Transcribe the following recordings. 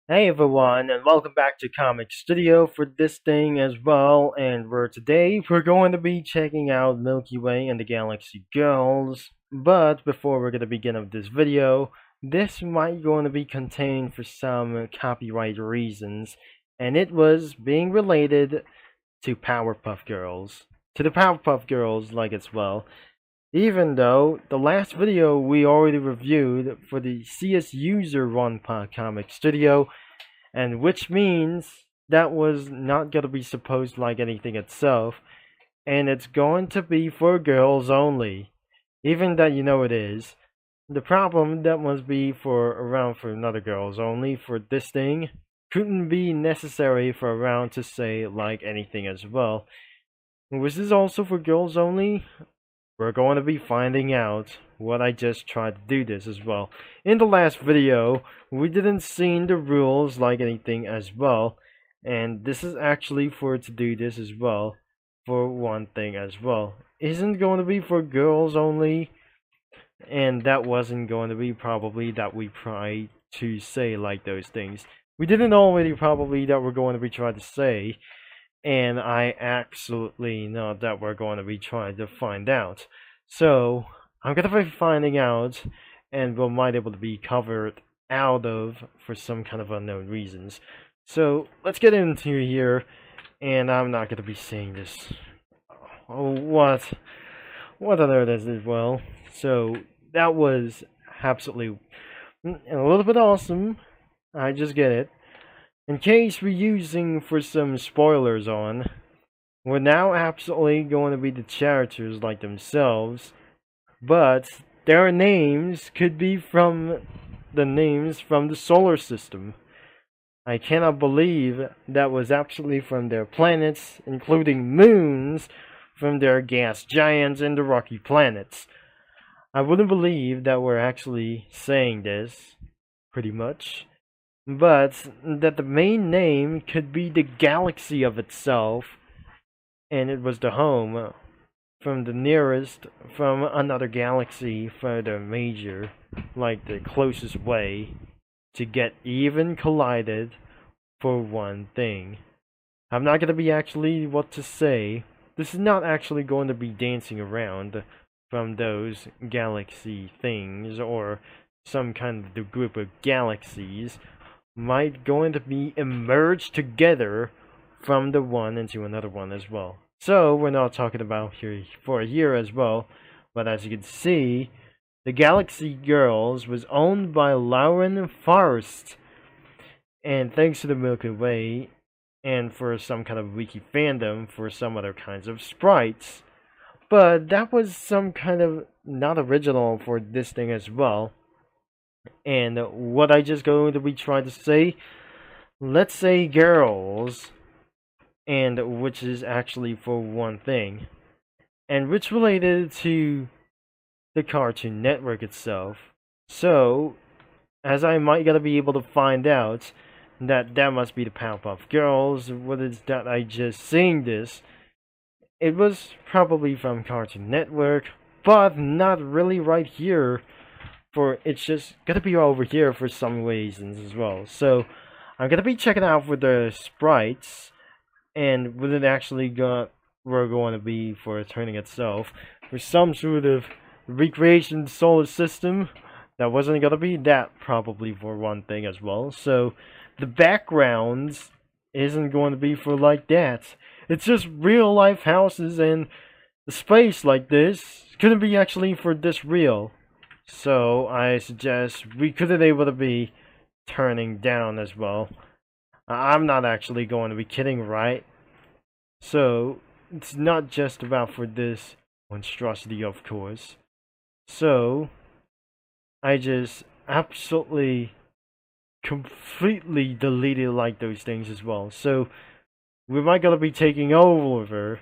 Hey everyone, and welcome back to Comic Studio for this thing as well. And today we're going to be checking out Milky Way and the Galaxy Girls. But before we're going to begin of this video, this might going to be contained for some copyright reasons, and it was being related to Powerpuff Girls, to the Powerpuff Girls like as well. Even though the last video we already reviewed for the CS User One Pod Comic Studio, and which means that was not going to be supposed like anything itself, and it's going to be for girls only. Even that you know it is. The problem that must be for around for another girls only for this thing couldn't be necessary for around to say like anything as well. Was this also for girls only? We're going to be finding out what I just tried to do this as well. In the last video, we didn't see the rules like anything as well. And this is actually for to do this as well. For one thing as well. Isn't going to be for girls only. And that wasn't going to be probably that we tried to say like those things. We didn't already probably that we're going to be trying to say, and I absolutely know that we're going to be trying to find out. So I'm gonna be finding out, and we might able to be covered out of for some kind of unknown reasons. So let's get into here, and I'm not gonna be saying this. Oh, what on earth is it? Well, so that was absolutely a little bit awesome. I just get it. In case we're using for some spoilers on, we're now absolutely going to be the characters like themselves, but their names could be from the names from the solar system. I cannot believe that was absolutely from their planets, including moons, from their gas giants and the rocky planets. I wouldn't believe that we're actually saying this, pretty much. But that the main name could be the galaxy of itself, and it was the home from the nearest from another galaxy further major, like the closest way to get even collided for one thing. I'm not gonna be actually what to say. This is not actually going to be dancing around from those galaxy things or some kind of the group of galaxies might going to be emerged together from the one into another one as well. So we're not talking about here for a year as well, but as you can see, the Galaxy Girls was owned by Lauren Forrest, and thanks to the Milky Way, and for some kind of wiki fandom for some other kinds of sprites. But that was some kind of not original for this thing as well. And what I just going to be trying to say, let's say girls, and which is actually for one thing, and which related to the Cartoon Network itself. So, as I might gotta be able to find out that that must be the Powerpuff Girls, what is that I just saying this, it was probably from Cartoon Network, but not really right here, for it's just gonna be over here for some reasons as well. So I'm gonna be checking out for the sprites and what it actually we're going to be for turning itself for some sort of recreation solar system. That wasn't gonna be that probably for one thing as well. So the backgrounds isn't going to be for like that. It's just real life houses, and the space like this couldn't be actually for this real. So I suggest we couldn't able to be turning down as well. I'm not actually going to be kidding, right? So it's not just about for this monstrosity, of course. So I just absolutely completely deleted like those things as well. So we might gonna be taking over.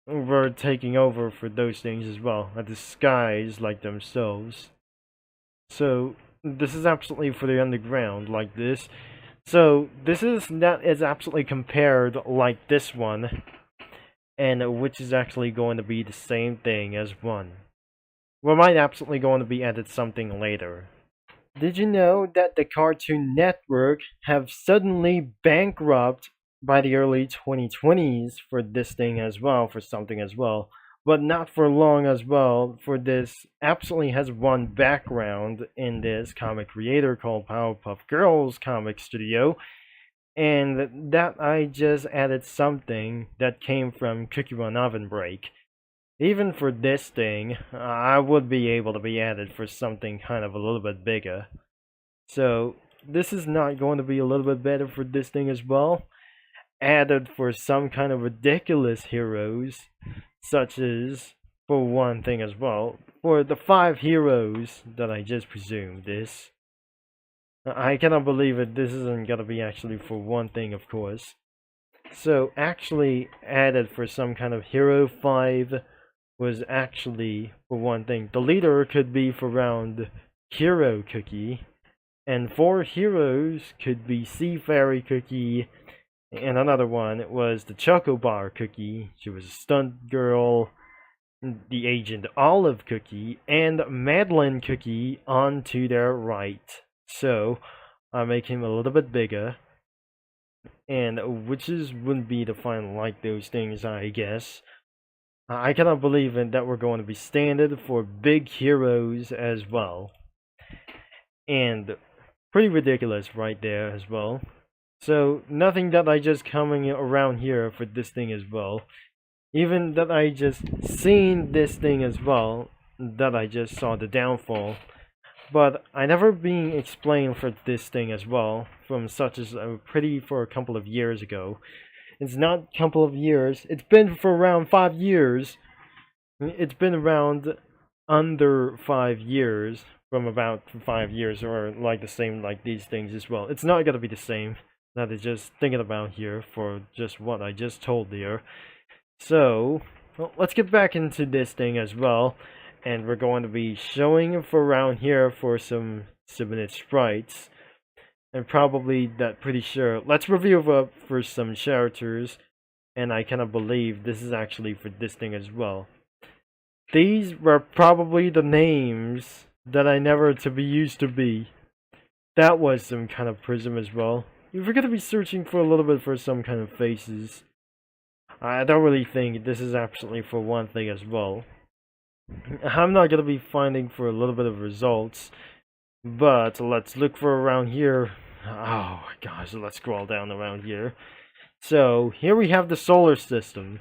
We're taking over for those things as well. The skies like themselves. So this is absolutely for the underground like this. So this is not as absolutely compared like this one, and which is actually going to be the same thing as one. We might absolutely going to be added something later, Did you know that the Cartoon Network have suddenly bankrupt by the early 2020s for this thing as well, for something as well, but not for long as well, for this absolutely has one background in this comic creator called Powerpuff Girls comic studio, and that I just added something that came from Cookie Run Oven Break. Even for this thing, I would be able to be added for something kind of a little bit bigger. So this is not going to be a little bit better for this thing as well. Added for some kind of ridiculous heroes, such as, for one thing as well, for the 5 heroes that I just presumed this. I cannot believe it, this isn't gonna be actually for one thing, of course. So actually added for some kind of hero 5 was actually for one thing. The leader could be for round Hero Cookie, and 4 heroes could be Sea Fairy Cookie, and another one was the Chocobar Cookie. She was a stunt girl, the Agent Olive Cookie, and Madeline Cookie on to their right. So I make him a little bit bigger, and witches wouldn't be the final like those things, I guess. I cannot believe it that we're going to be standard for big heroes as well. And pretty ridiculous right there as well. So nothing that I just coming around here for this thing as well. Even that I just seen this thing as well, that I just saw the downfall. But I never been explained for this thing as well, from such as pretty for a couple of years ago. It's not a couple of years, it's been for around 5 years. It's been around under 5 years, from about 5 years, or like the same like these things as well. It's not gonna be the same, that is just thinking about here for just what I just told there. So, well, let's get back into this thing as well. And we're going to be showing for around here for some submitted sprites. And probably that pretty sure. Let's review up for some characters. And I cannot believe this is actually for this thing as well. These were probably the names that I never to be used to be. That was some kind of prism as well. If we're going to be searching for a little bit for some kind of faces, I don't really think this is absolutely for one thing as well. I'm not going to be finding for a little bit of results, but let's look for around here. Oh my gosh, let's scroll down around here. So here we have the solar system,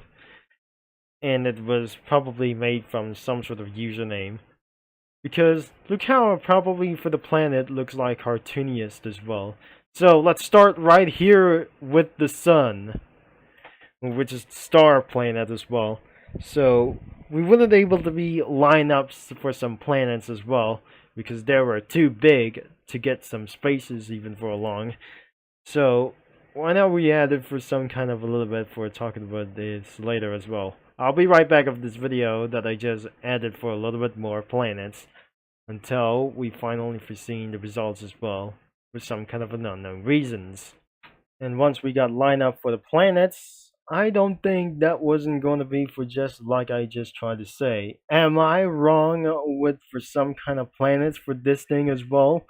and it was probably made from some sort of username, because look how probably for the planet looks like cartooniest as well. So let's start right here with the sun, which is star planet as well. So we wouldn't able to be lineups for some planets as well, because they were too big to get some spaces even for long. So why not we add it for some kind of a little bit for talking about this later as well. I'll be right back of this video that I just added for a little bit more planets, until we finally foreseen the results as well, for some kind of an unknown reasons. And once we got lined up for the planets, I don't think that wasn't going to be for just like I just tried to say. Am I wrong with for some kind of planets for this thing as well?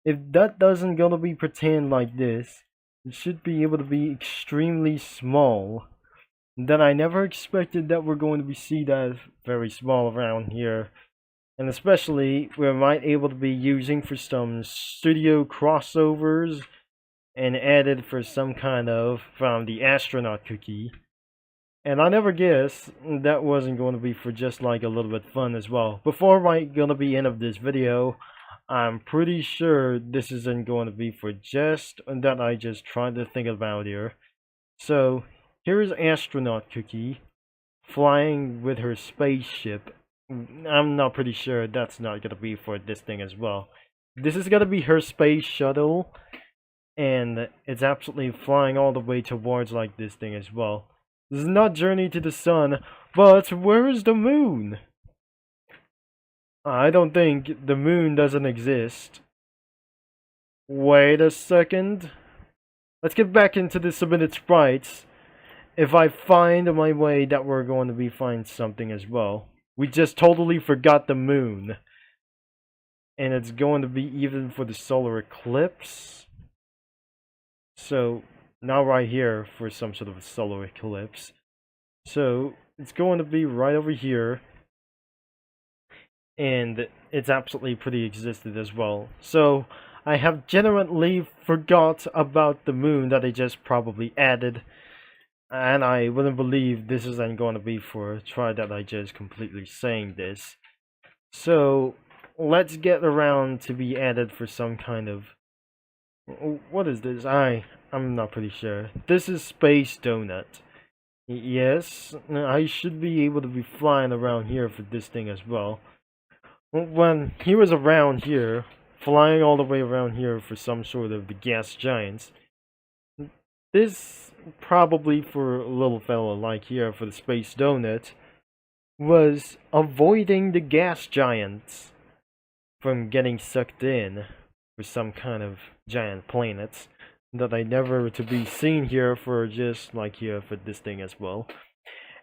If that doesn't going to be pretend like this, it should be able to be extremely small. Then I never expected that we're going to be see that very small around here. And especially we might able to be using for some studio crossovers, and added for some kind of from the astronaut cookie. And I never guessed that wasn't going to be for just like a little bit fun as well. Before I'm going to be end of this video, I'm pretty sure this isn't going to be for just that I just tried to think about here. So here's astronaut cookie flying with her spaceship. I'm not pretty sure that's not going to be for this thing as well. This is going to be her space shuttle, and it's absolutely flying all the way towards like this thing as well. This is not Journey to the Sun, but where is the moon? I don't think the moon doesn't exist. Wait a second. Let's get back into the submitted sprites. If I find my way that we're going to be find something as well. We just totally forgot the moon. and it's going to be even for the solar eclipse. So now right here for some sort of a solar eclipse. So it's going to be right over here, and it's absolutely pretty existed as well. So I have genuinely forgot about the moon that I just probably added, and I wouldn't believe this isn't going to be for a try that I just completely saying this. So let's get around to be added for some kind of, what is this? I'm not pretty sure. This is Space Donut. Yes, I should be able to be flying around here for this thing as well. When he was around here, flying all the way around here for some sort of the gas giants, this probably for a little fella like here for the Space Donut was avoiding the gas giants from getting sucked in for some kind of giant planets that I never to be seen here for just like here for this thing as well.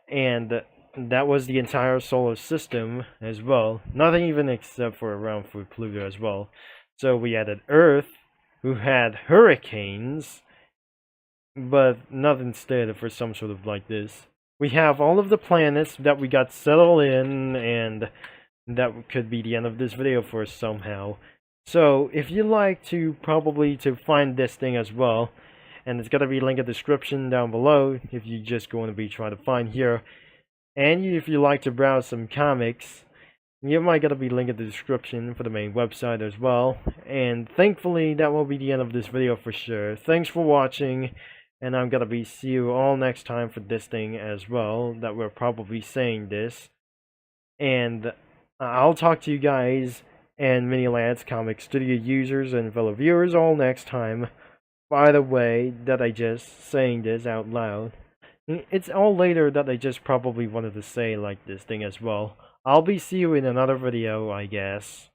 And that was the entire solar system as well. Nothing even except for around for Pluto as well. So we added Earth, who had hurricanes, but not instead for some sort of like this. We have all of the planets that we got settled in, and that could be the end of this video for us somehow. So if you'd like to probably to find this thing as well, and it's gonna be linked in the description down below if you just going to be trying to find here. And if you like to browse some comics, you might gotta be linked in the description for the main website as well. And thankfully that will be the end of this video for sure. Thanks for watching, and I'm gonna be see you all next time for this thing as well, that we're probably saying this. And I'll talk to you guys and Mini Lads Comic Studio users and fellow viewers all next time. By the way, that I just saying this out loud, it's all later that I just probably wanted to say like this thing as well. I'll be see you in another video, I guess.